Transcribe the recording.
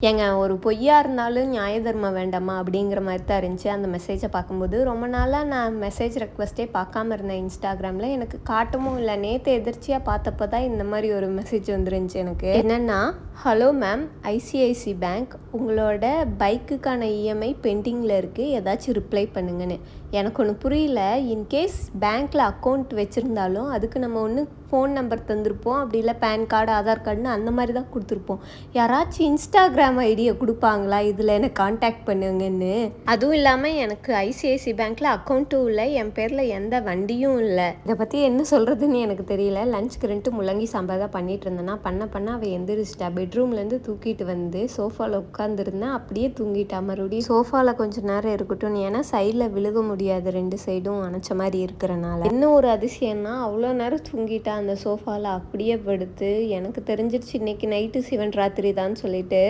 ஏங்க ஒரு பொய்யா இருந்தாலும் நியாய தர்மம் வேண்டாமா அப்படிங்கிற மாதிரி தான் இருந்துச்சு அந்த மெசேஜை பார்க்கும்போது. ரொம்ப நாளாக நான் மெசேஜ் ரெக்வஸ்ட்டே பார்க்காம இருந்தேன் இன்ஸ்டாகிராமில். எனக்கு காட்டவும் இல்லை. நேற்று எதிர்ச்சியாக பார்த்தப்போ தான் இந்த மாதிரி ஒரு மெசேஜ் வந்துருந்துச்சு எனக்கு. என்னென்னா, ஹலோ மேம், ஐசிஐசி பேங்க் உங்களோட பைக்குக்கான இஎம்ஐ பெண்டிங்கில் இருக்குது, ஏதாச்சும் ரிப்ளை பண்ணுங்கன்னு. எனக்கு ஒன்று புரியல. இன்கேஸ் பேங்க்கில் அக்கௌண்ட் வச்சுருந்தாலும் அதுக்கு நம்ம ஒன்று ஃபோன் நம்பர் தந்திருப்போம், அப்படி இல்லை பேன் கார்டு, ஆதார் கார்டுன்னு அந்த மாதிரி தான் கொடுத்துருப்போம். யாராச்சும் இன்ஸ்டாகிராம் ஐடியை கொடுப்பாங்களா இதில் எனக்கு காண்டாக்ட் பண்ணுங்கன்னு? அதுவும் இல்லாமல் எனக்கு ஐசிஐசி பேங்க்கில் அக்கௌண்ட்டும் இல்லை, என் பேரில் எந்த வண்டியும் இல்லை. இதை பற்றி என்ன சொல்கிறதுன்னு எனக்கு தெரியல. லஞ்சுக்கு 2 முள்ளங்கி சாம்பார் தான் பண்ணிகிட்டு இருந்தேன்னா பண்ண அவள் எந்திரிச்சிட்டா. பெட்ரூம்லேருந்து தூக்கிட்டு வந்து சோஃபாவில் உட்காந்துருந்தேன், அப்படியே தூங்கிட்டா. மறுபடியும் சோஃபாவில் கொஞ்சம் நேரம் இருக்கட்டும், ஏன்னா சைடில் விழுக முடியாது, 2 சைடும் அணைச்ச மாதிரி இருக்கிறனால. இன்னும் ஒரு அதிசயம்னா, அவ்வளோ நேரம் தூங்கிட்டா அந்த சோஃபாவில் அப்படியே படுத்து. எனக்கு தெரிஞ்சிருச்சு இன்னைக்கு நைட்டு சிவன் ராத்திரி தான் சொல்லிட்டு.